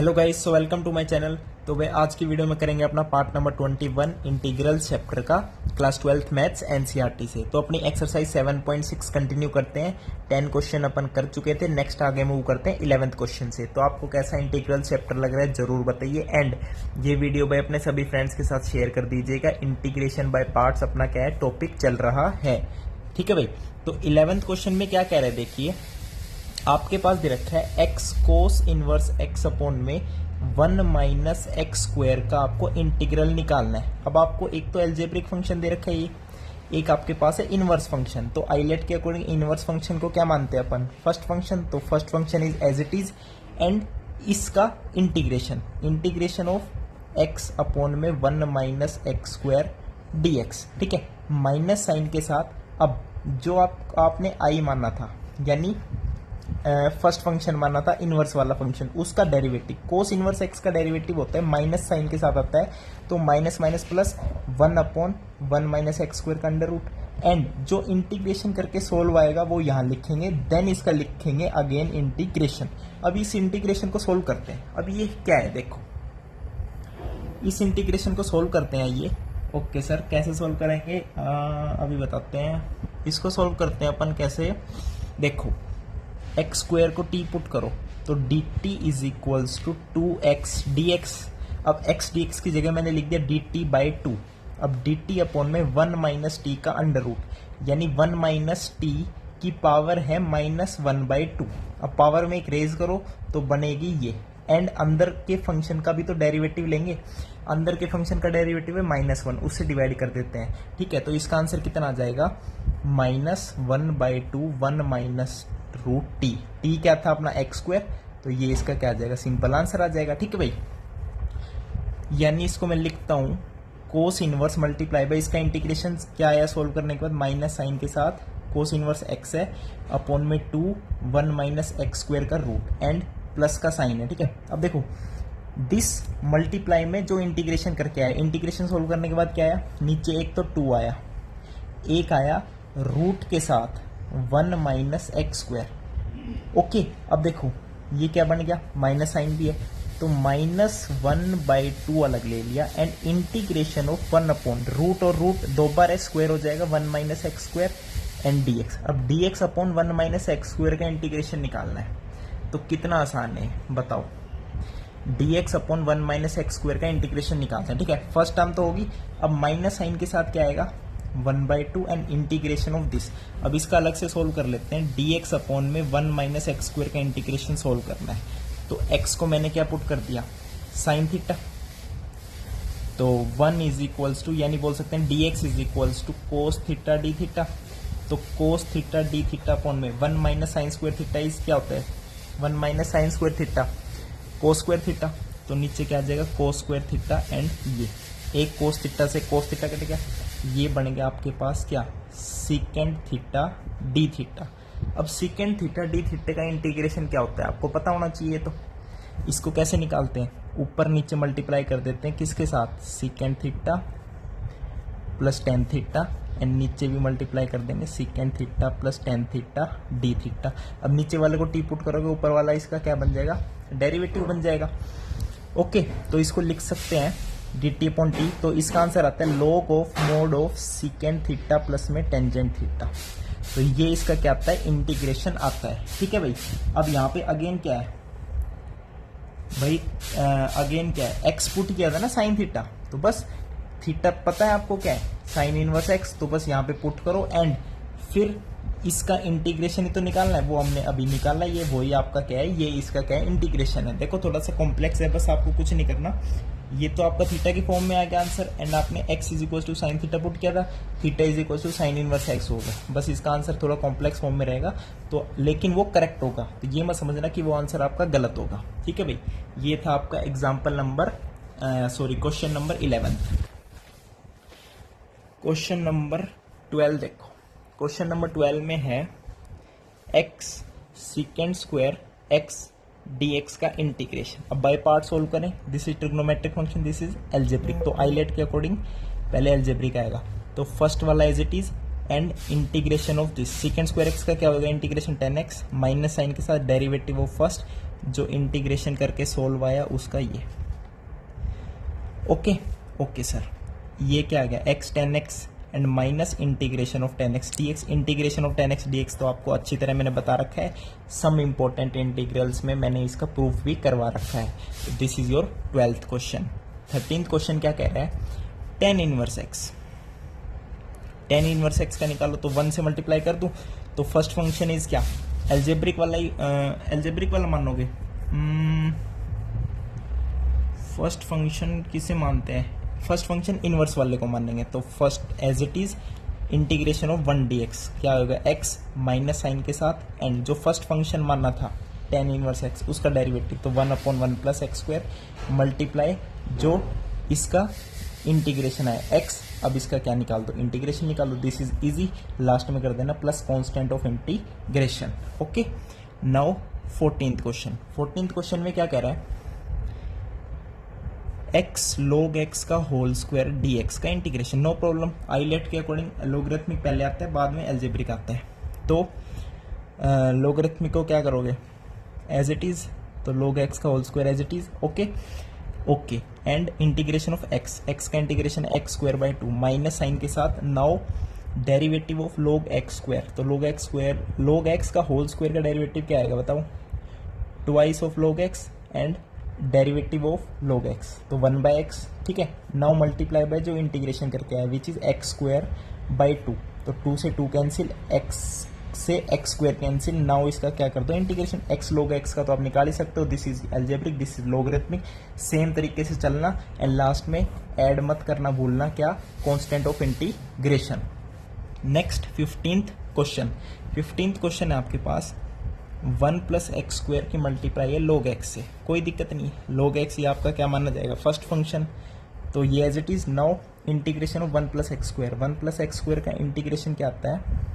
Hello guys, so welcome to my channel. तो भाई आज की वीडियो में करेंगे अपना पार्ट नंबर 21 इंटीग्रल चैप्टर का क्लास 12th मैथ्स एनसीईआरटी से। तो अपनी एक्सरसाइज 7.6 कंटिन्यू करते हैं। 10 क्वेश्चन अपन कर चुके थे, नेक्स्ट आगे मूव करते हैं 11th क्वेश्चन से। तो आपको कैसा इंटीग्रल चैप्टर लग रहा है जरूर बताइए, एंड ये वीडियो भाई अपने सभी फ्रेंड्स के साथ शेयर कर दीजिएगा। इंटीग्रेशन बाय पार्ट्स अपना क्या है टॉपिक चल रहा है, ठीक है भाई। तो 11th क्वेश्चन में क्या कह रहे हैं देखिए, आपके पास दे रखा है x cos inverse x upon में 1 माइनस एक्स स्क्वायर का आपको इंटीग्रल निकालना है। अब आपको एक तो एल्जेब्रिक फंक्शन दे रखा है ये, एक आपके पास है इनवर्स फंक्शन। तो आइलेट के अकॉर्डिंग इनवर्स फंक्शन को क्या मानते हैं अपन, फर्स्ट फंक्शन। तो first function is as it is, and इसका इंटीग्रेशन ऑफ एक्स अपॉन में 1 minus x square d x, ठीक है, माइनस साइन के साथ। अब जो आपने आई माना था, यानी फर्स्ट फंक्शन माना था इनवर्स वाला फंक्शन, उसका डेरिवेटिव कोस इनवर्स एक्स का डेरिवेटिव होता है माइनस साइन के साथ आता है। तो minus minus plus 1 upon 1 minus x square का अंडर रूट, एंड जो इंटीग्रेशन करके सोल्व आएगा वो यहाँ लिखेंगे, देन इसका लिखेंगे अगेन इंटीग्रेशन। अब इस इंटीग्रेशन को सोल्व करते हैं। अब ये क्या है देखो, इस इंटीग्रेशन को सोल्व करते हैं ये। ओके सर, कैसे सोल्व करेंगे अभी बताते हैं। इसको सोल्व करते हैं अपन कैसे, देखो एक्स स्क्वायर को टी पुट करो तो d t is equals to 2x dx। अब x dx की जगह मैंने लिख दिया dt बाई 2। अब dt अपॉन में 1 माइनस टी का अंडर रूट, यानी 1 माइनस टी की पावर है -1/2। अब पावर में एक रेज करो तो बनेगी ये, एंड अंदर के फंक्शन का भी तो डेरिवेटिव लेंगे। अंदर के फंक्शन का डेरिवेटिव है -1, उससे डिवाइड कर देते हैं, ठीक है। तो इसका आंसर कितना आ जाएगा, -1/2 1 माइनस रूट टी। टी क्या था अपना एक्स स्क्वायर, तो ये इसका क्या आ जाएगा, सिंपल आंसर आ जाएगा, ठीक है भाई। यानी इसको मैं लिखता हूं कोस इनवर्स मल्टीप्लाई बाय, इसका इंटीग्रेशन क्या आया सोल्व करने के बाद, माइनस साइन के साथ कोस इनवर्स एक्स है अपॉन में 2 1 माइनस एक्स स्क्वायर का रूट, एंड प्लस का साइन है, ठीक है। अब देखो दिस मल्टीप्लाई में जो इंटीग्रेशन करके आया, इंटीग्रेशन सोल्व करने के बाद क्या आया, नीचे एक तो 2 आया, एक आया रूट के साथ 1 माइनस एक्स स्क्वायर। ओके, अब देखो ये क्या बन गया, माइनस साइन भी है, तो -1/2 अलग ले लिया, and integration of 1 upon root, और रूट 2 बार स्क्वायर हो जाएगा 1 minus x square and dx। अब dx upon 1 minus x square का इंटीग्रेशन निकालना है, तो कितना आसान है बताओ। dx upon 1 minus x square का इंटीग्रेशन निकालते हैं, ठीक है। फर्स्ट टर्म तो होगी, अब माइनस साइन के साथ क्या आएगा 1/2 एंड इंटीग्रेशन ऑफ दिस। अब इसका अलग से सोल्व कर लेते हैं, dx अपॉन में 1 माइनस एक्स स्क्वायर का इंटीग्रेशन सोल्व करना है। तो x को मैंने क्या पुट कर दिया, साइन थीटा। तो 1 इज इक्वल्स टू, यानी बोल सकते हैं dx is equals to cos theta d theta. तो cos theta d theta upon में 1 minus sine square theta is क्या होता है, 1 minus sine square theta cos square theta. तो नीचे क्या आ जाएगा कोस स्क्वायर थीटा, एंड ये एक कोस थीटा से कोस थीटा कटेगा, ये बन गया आपके पास क्या, सीकेंड थीटा डी थीटा। अब सीकेंड थीटा डी थीटा का इंटीग्रेशन क्या होता है आपको पता होना चाहिए। तो इसको कैसे निकालते हैं, ऊपर नीचे मल्टीप्लाई कर देते हैं किसके साथ, secant theta plus tan theta, and नीचे भी मल्टीप्लाई कर देंगे secant theta plus tan theta d theta. अब नीचे वाले को टी पुट करोगे, ऊपर वाला इसका क्या बन जाएगा, डेरिवेटिव बन जाएगा। ओके, तो इसको लिख सकते हैं dt अपॉन टी। तो इसका आंसर आता है log of mod of secant theta plus में टेंजेंट थीटा। तो ये इसका क्या आता है, इंटीग्रेशन आता है, ठीक है भाई। अब यहाँ पे अगेन क्या है भाई, अगेन क्या है, एक्स पुट किया था ना साइन थीटा, तो बस थीटा पता है आपको क्या है, साइन इनवर्स एक्स। तो बस यहाँ पे पुट करो, एंड फिर इसका इंटीग्रेशन ही तो निकालना है, वो हमने अभी निकाला, ये वही आपका क्या है, ये इसका क्या है इंटीग्रेशन है। देखो थोड़ा सा कॉम्प्लेक्स है, बस आपको कुछ नहीं करना, ये तो आपका थीटा की फॉर्म में आ गया आंसर, एंड आपने x is equal to sine theta put किया था, theta is equal to sine inverse x होगा। बस इसका आंसर थोड़ा कॉम्प्लेक्स फॉर्म में रहेगा, तो लेकिन वो करेक्ट होगा, तो ये मत समझना कि वो आंसर आपका गलत होगा, ठीक है भाई। ये था आपका example number question number 11। Question number 12 देखो, क्वेश्चन नंबर 12 में है x secant square x dx का इंटीग्रेशन। अब बाय पार्ट सोल्व करें, this is trigonometric function, this is algebraic. तो आइलेट के अकॉर्डिंग पहले एल्जेब्रिक आएगा, तो फर्स्ट वाला as it is, and integration of this secant square x का क्या होगा, इंटीग्रेशन 10x माइनस साइन के साथ डेरिवेटिव ऑफ फर्स्ट जो इंटीग्रेशन करके सोल्व आया उसका ये। ओके ओके सर, ये क्या आ गया x tan x and minus integration of tan x dx। Integration of tan x dx तो आपको अच्छी तरह मैंने बता रखा है, सम इंपॉर्टेंट इंटीग्रल्स में मैंने इसका प्रूफ भी करवा रखा है। This is your 12th question. 13th question क्या कह रहा है, tan inverse x। tan inverse x का निकालो तो 1 से मल्टीप्लाई कर दूं तो फर्स्ट फंक्शन इज क्या, एल्जेब्रिक वाला ही, एल्जेब्रिक वाला मानोगे। फर्स्ट फंक्शन किसे मानते हैं, फर्स्ट फंक्शन इनवर्स वाले को मानेंगे। तो first as it is integration of 1 dx क्या होगा, x माइनस साइन के साथ एंड जो फर्स्ट फंक्शन मानना था tan इनवर्स x उसका डेरिवेटिव, तो 1/1 प्लस एक्स स्क्वायर मल्टीप्लाई जो इसका इंटीग्रेशन है x। अब इसका क्या निकाल दो, इंटीग्रेशन निकाल दो। दिस इज इजी, लास्ट में कर देना plus constant of integration. Okay, now 14th question. 14th question में क्या कह रहा है, x log x का होल स्क्वायर dx का इंटीग्रेशन। नो प्रॉब्लम, आइलेट के अकॉर्डिंग लोगरिथमिक पहले आता है, बाद में एल्जेब्रिक आता है। तो लोगरिथमिक को क्या करोगे, एज इट इज, तो log x का whole square as it is. Okay okay, and integration of x का integration x square by 2 minus sine के साथ। Now derivative of log x square, तो log x square, log x का whole square का derivative क्या आएगा बताओ, twice of log x and derivative of log x, तो 1/x। ठीक है, नाउ मल्टीप्लाई बाय जो इंटीग्रेशन करके आया which is x square by 2, तो 2 से 2 कैंसिल, x से x स्क्वायर कैंसिल। नाउ इसका क्या कर दो इंटीग्रेशन, x log x का तो आप निकाल ही सकते हो। This is algebraic, this is logarithmic, same तरीके से चलना एंड लास्ट में ऐड मत करना भूलना क्या, constant of integration. Next 15th question. 15th question है आपके पास 1 प्लस एक्स स्क्वायर की मल्टीप्लाई है log x से, कोई दिक्कत नहीं है। log x ये आपका क्या माना जाएगा, फर्स्ट फंक्शन, तो ये as it is. Now integration of 1 plus x square, 1 plus x square का इंटीग्रेशन क्या आता है,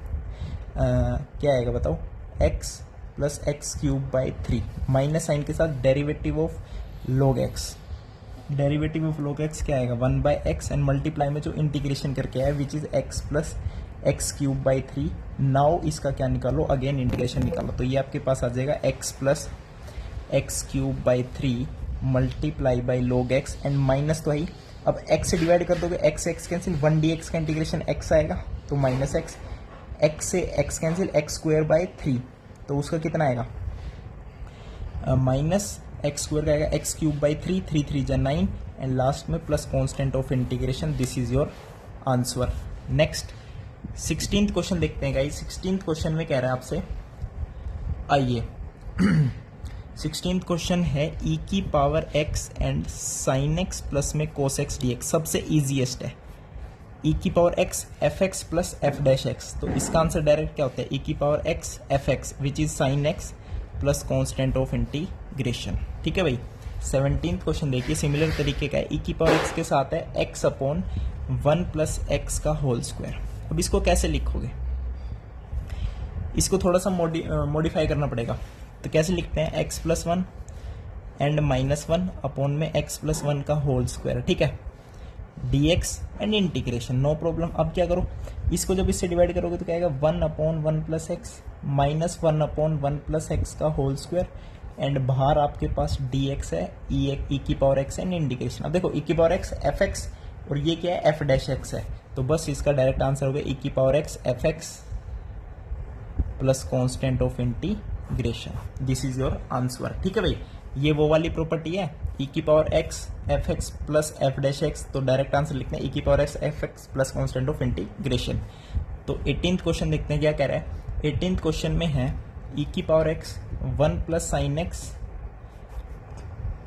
क्या आएगा बताओ, x plus x cube by 3 minus sine के साथ derivative of log x। Derivative of log x क्या आएगा, 1/x एंड मल्टीप्लाई में जो इंटीग्रेशन करके आया which is x plus x cube by 3। Now इसका क्या निकालो, अगेन इंटीग्रेशन निकालो, तो ये आपके पास आ जाएगा x plus x cube by 3 multiply by log x and minus तो आई। अब x से डिवाइड कर दोगे, x x कैंसिल, 1 dx का इंटीग्रेशन x आएगा तो माइनस x से x cancel, x square by 3, तो उसका कितना आएगा, माइनस एक्स स्क्वायर का आएगा एक्स क्यूब बाई 3, 3 3 जा 9 एंड लास्ट में plus constant of integration. This is your answer. Next 16th question देखते हैं गाइस। 16th क्वेश्चन में कह रहा है आपसे, आइए 16th क्वेश्चन है e की power x and sine x plus में कोस x dx, सबसे इजीएस्ट है। e की power x f x plus f dash x, तो इसका आंसर डायरेक्ट क्या होता है, e की power x f x which is sine x plus constant of integration. ठीक है भाई। 17th क्वेश्चन देखिए, सिमिलर तरीके का है, e की पावर x के साथ है x अपॉन 1 प्लस एक्स का होल स्क्वायर। अब इसको कैसे लिखोगे, इसको थोड़ा सा मॉडिफाई करना पड़ेगा, तो कैसे लिखते हैं, x plus 1 and minus 1 upon में x प्लस 1 का होल स्क्वायर। ठीक है, dx and integration, no problem. अब क्या करो, इसको जब इससे डिवाइड करोगे तो क्या आएगा, 1 upon 1 plus x minus 1 upon 1 plus x का होल स्क्वायर एंड बाहर आपके पास dx है, e की पावर x एंड इंटीग्रेशन। अब देखो e की पावर x एफ एक्स और ये क्या है एफ डैश एक्स है, तो बस इसका डायरेक्ट आंसर हो गया e की power x f x plus constant of integration. This is your answer. ठीक है भाई, ये वो वाली प्रॉपर्टी है e की power x f x plus f dash x, तो डायरेक्ट आंसर लिखते हैं e की power x f x plus constant of integration. तो 18th क्वेश्चन देखते हैं क्या कह रहा है। 18th क्वेश्चन में है e की power x 1 plus sine x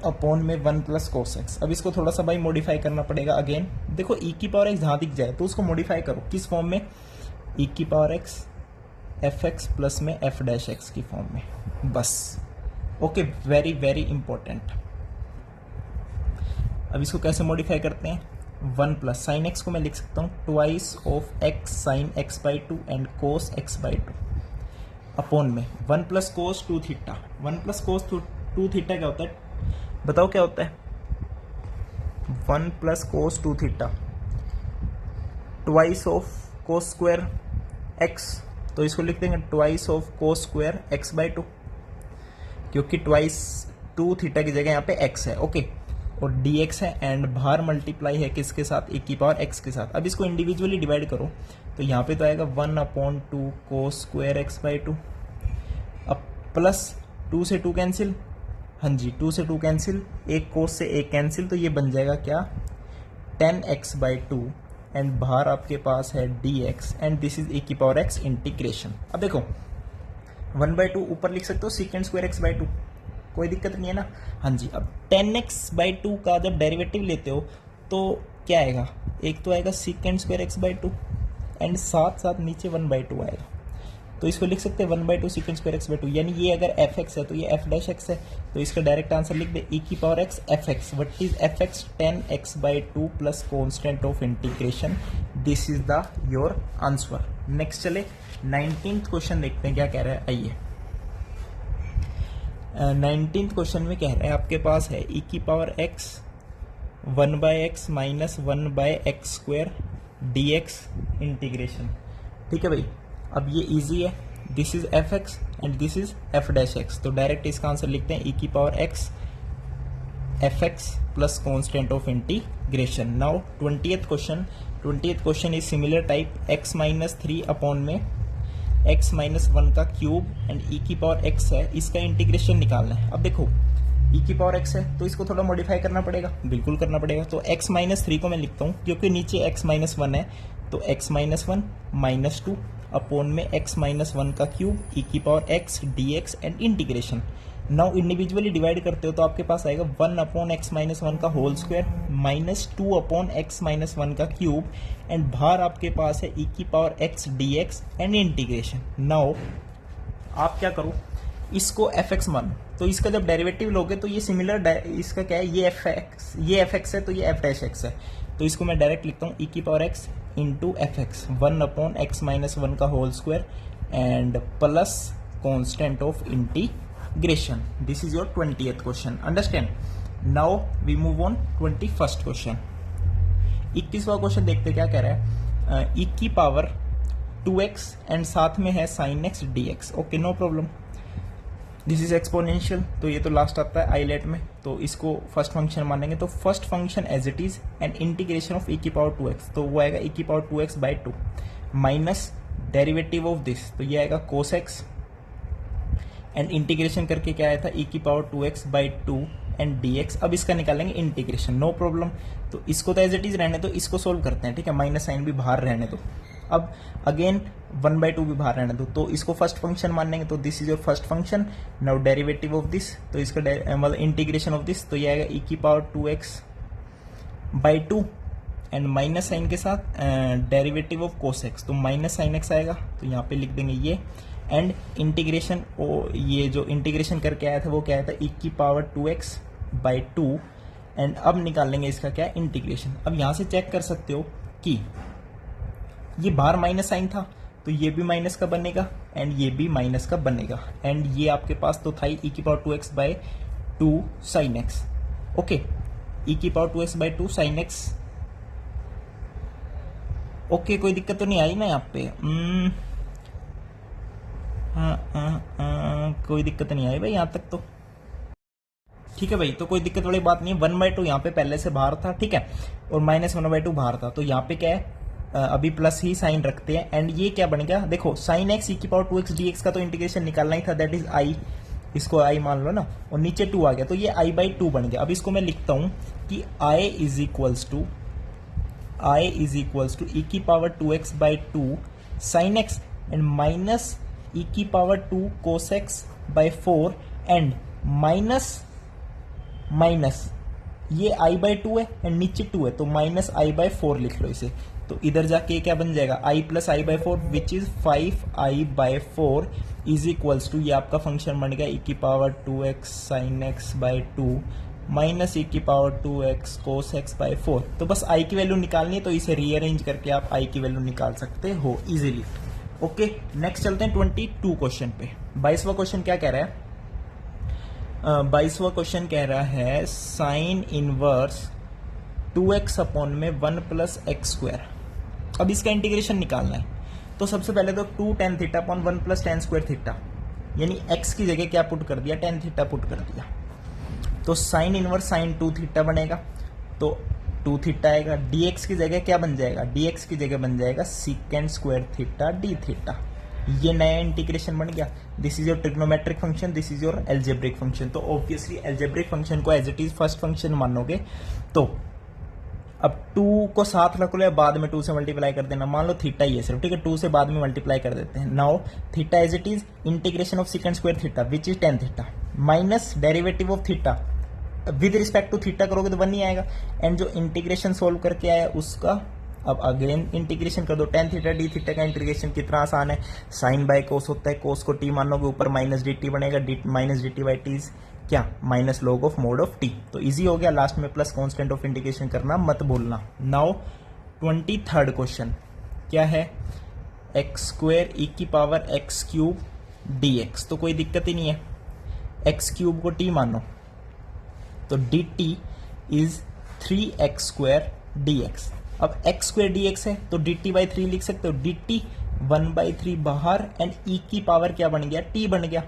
upon में 1 प्लस कोस एक्स। अब इसको थोड़ा सा भाई मॉडिफाई करना पड़ेगा। अगेन देखो e की पावर x जहाँ दिख जाए तो उसको मॉडिफाई करो, किस फॉर्म में, e की power x f x plus में एफ डैश एक्स की फॉर्म में, बस। Okay, very very important. अब इसको कैसे मॉडिफाई करते हैं, 1 प्लस साइन एक्स को मैं लिख सकता हूँ twice of x sine x by 2 and cos x by 2 upon में 1 plus cos 2 theta. 1 plus cos 2 theta क्या होता है, बताओ क्या होता है, 1 plus cos 2 theta twice of cos square x, तो इसको लिख देंगे twice of cos square x by 2। क्योंकि ट्वाइस 2 थीटा की जगह यहाँ पे x है, ओके, और dx है, एंड बाहर मल्टीप्लाई है किसके साथ, e की पावर x के साथ। अब इसको इंडिविजुअली डिवाइड करो तो यहाँ पे तो आएगा 1/2 cos स्क्वायर x बाई 2, अब प्लस 2 से 2 कैंसिल, हाँ जी 2 से 2 कैंसिल, एक cos से एक कैंसिल, तो ये बन जाएगा क्या 10x बाई 2, एंड बाहर आपके पास है dx, and this is e की पावर x इंटीग्रेशन। अब देखो 1/2 ऊपर लिख सकते हो सीकेंड स्क्वायर x बाई 2, कोई दिक्कत नहीं है ना। हाँ जी, अब 10x बाई 2 का जब डेरिवेटिव लेते हो तो क्या आएगा, एक तो आएगा सीकेंड स्क्वायर x बाई 2, एंड साथ साथ नीचे 1/2 आएगा, तो इसको लिख सकते हैं 1/2 सीकेंड स्क्वायर x बाई 2, यानी ये अगर fx है तो ये f डैश x है, तो इसका डायरेक्ट आंसर लिख दे e की power x fx। What is fx, 10x by 2 plus constant of integration, this is the your answer. Next चले 19th क्वेश्चन देखते हैं क्या कह रहा है, आइए। 19th क्वेश्चन में कह रहा है आपके पास है e की power x 1/x minus 1/x square dx integration, ठीक है भाई। अब ये इजी है, this is F x and this is F dash x, तो डायरेक्ट इसका आंसर लिखते हैं e की power x f x plus constant of integration. Now 20th question is similar type, x minus 3 upon में x minus 1 का cube and e की power x है, इसका इंटीग्रेशन निकालना है। अब देखो e की पावर x है तो इसको थोड़ा मॉडिफाई करना पड़ेगा, बिल्कुल करना पड़ेगा, तो x माइनस 3 को मैं लिखता हूँ क्योंकि नीचे x माइनस 1 है, तो x माइनस 1 माइनस 2 अपॉन में x माइनस 1 का क्यूब e की power x dx and integration. Now individually divide करते हो तो आपके पास आएगा 1/x माइनस 1 का whole square minus 2/x minus 1 का क्यूब, एंड बाहर आपके पास है e की power x dx and integration. Now आप क्या करो, इसको fx मान, तो इसका जब डेरिवेटिव लोगे तो ये सिमिलर, इसका क्या है, ये fx है तो ये f डैश x है, तो इसको मैं डायरेक्ट लिखता हूँ e की power x into f x 1/x minus 1 का whole square and plus constant of integration. This is your 20th question, understand. Now we move on 21st question. 21वां question देखते क्या कह रहा है, e की पावर 2x एंड साथ में है sin x dx, okay no problem. This is exponential, तो ये तो लास्ट आता है आईलेट में, तो इसको फर्स्ट फंक्शन मानेंगे, तो first function as it is and integration of e की पावर 2x, तो वो आएगा e की power 2x by 2 minus derivative of this, तो ये आएगा cos x एंड इंटीग्रेशन करके क्या आया था e की power 2x by 2 and dx। अब इसका निकालेंगे इंटीग्रेशन, नो प्रॉब्लम, तो इसको तो एज इट इज रहने दो, इसको सोल्व करते हैं, ठीक है, माइनस साइन भी बाहर रहने दो। अब अगेन 1/2 भी बाहर रहने दो, तो इसको फर्स्ट फंक्शन मानेंगे, तो this is your first function. Now derivative of this, तो इसका मतलब इंटीग्रेशन ऑफ दिस, तो ये आएगा e की power 2x by 2 and minus sine के साथ डेरिवेटिव ऑफ cos x, तो माइनस साइन x आएगा, तो यहाँ पे लिख देंगे ये, एंड इंटीग्रेशन, ये जो इंटीग्रेशन करके आया था वो क्या आया था e की पावर 2x बाई 2, एंड अब निकाल लेंगे इसका क्या इंटीग्रेशन। अब यहाँ से चेक कर सकते हो कि ये बाहर माइनस साइन था तो ये भी माइनस का बनेगा एंड ये भी माइनस का बनेगा, एंड ये आपके पास तो था ही e की power 2x by 2 sine x, okay, e की power 2x by 2 sine x, okay, कोई दिक्कत तो नहीं आई ना यहाँ पे, कोई दिक्कत नहीं आई भाई यहाँ तक तो, ठीक है भाई, तो कोई दिक्कत वाली बात नहीं है। 1/2 यहाँ पे पहले से बाहर था, ठीक है, और माइनस 1/2 बाहर था, तो यहाँ पे क्या है, अभी प्लस ही साइन रखते हैं, एंड ये क्या बन गया, देखो साइन एक्स e की पावर 2x dx का तो इंटीग्रेशन निकालना ही था, दैट इज i, इसको i मान लो ना, और नीचे 2 आ गया, तो ये i बाई 2 बन गया। अब इसको मैं लिखता हूं कि i is equals to e की power 2x by 2 sine x and minus e की power 2 cos x by 4 and minus ये i बाई 2 है एंड नीचे 2 है, तो माइनस i बाई 4 लिख लो इसे, तो इधर जाके क्या बन जाएगा i plus i by 4 which is 5i by 4 is equals to, ये आपका फंक्शन बन गया e की power 2x sine x by 2 minus e की power 2x cos x by 4। तो बस i की वैल्यू निकालनी है, तो इसे रीअरेंज करके आप i की वैल्यू निकाल सकते हो इजीली। ओके, नेक्स्ट चलते हैं 22 क्वेश्चन पे। 22वां क्वेश्चन क्या कह रहा है, 22वां क्वेश्चन कह रहा है साइन इनवर्स 2x अपॉन में 1 प्लस एक्स स्क्वायर। अब इसका इंटीग्रेशन निकालना है, तो सबसे पहले तो 2 tan theta upon 1 plus tan square theta, यानी x की जगह क्या पुट कर दिया, tan थीटा पुट कर दिया। तो साइन इनवर्स साइन 2 थीटा बनेगा, तो 2 थीटा आएगा। dx की जगह क्या बन जाएगा, dx की जगह बन जाएगा secant square theta d theta. ये नया इंटीग्रेशन बन गया। This is your trigonometric function, this is your algebraic function. तो ऑब्वियसली एल्जेब्रिक फंक्शन को as it is first function मानोगे। तो अब 2 को साथ रख लो या बाद में 2 से मल्टीप्लाई कर देना, मान लो थीटा ही है सिर्फ, ठीक है, 2 से बाद में मल्टीप्लाई कर देते हैं। Now theta as it is integration of secant square theta which is tan theta minus derivative of theta with respect to theta करोगे तो 1 ही आएगा। एंड जो इंटीग्रेशन सोल्व करके आया उसका अब अगेन इंटीग्रेशन कर दो। tan थीटा डी थीटा का इंटीग्रेशन कितना आसान है, साइन बाय कोस होता है, कोस को टी मानोगे, ऊपर माइनस डी टी बनेगा, minus d t by t क्या minus log of mod of t. तो इजी हो गया, लास्ट में प्लस कांस्टेंट ऑफ इंटीग्रेशन करना मत भूलना। नाउ 23rd क्वेश्चन क्या है, एक्स स्क्वायर ई की power x cube D x. तो कोई दिक्कत ही नहीं है, एक्स क्यूब को टी मानो, तो d t is 3x square d x. अब x स्क्वायर डी एक्स है तो डी टी बाई 3 लिख सकते हो, डी टी 1/3 बाहर एंड e की पावर क्या बन गया, t बन गया।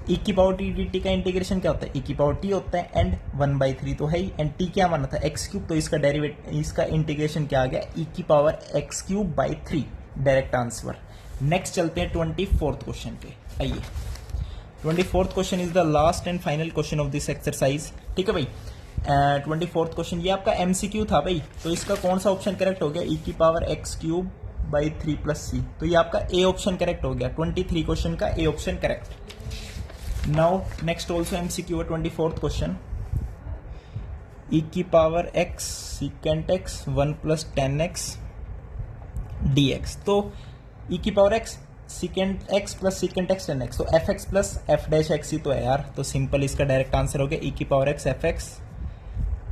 e की पावर टी डी टी का इंटीग्रेशन क्या होता है, e की पावर t होता है एंड 1/3 तो है ही, एंड t क्या माना था x क्यूब, तो इसका डेरिवेटिव इसका इंटीग्रेशन क्या आ गया, e की power x cube by 3, direct answer. Next चलते हैं 24th क्वेश्चन पे। आइए 24th question is the last and final question of this exercise, ठीक है भाई। 24th क्वेश्चन ये आपका एमसीक्यू था भाई, तो इसका कौन सा ऑप्शन करेक्ट हो गया, e की power x cube by 3 plus c, तो ये आपका ए ऑप्शन करेक्ट हो गया। 23 क्वेश्चन का a option correct. Now next also MCQ है 24th क्वेश्चन, e की power x secant x 1 plus tan x dx। तो e की power x secant x plus secant x tan x, तो f x plus f dash x ही तो है यार, तो सिंपल इसका डायरेक्ट आंसर हो गया e की power x f x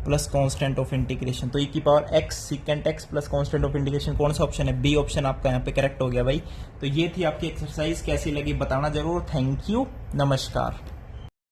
plus constant of integration. तो e की power x secant x plus constant of integration कौन सा ऑप्शन है, बी ऑप्शन आपका यहाँ पे करेक्ट हो गया भाई। तो ये थी आपकी एक्सरसाइज, कैसी लगी बताना जरूर। थैंक यू, नमस्कार।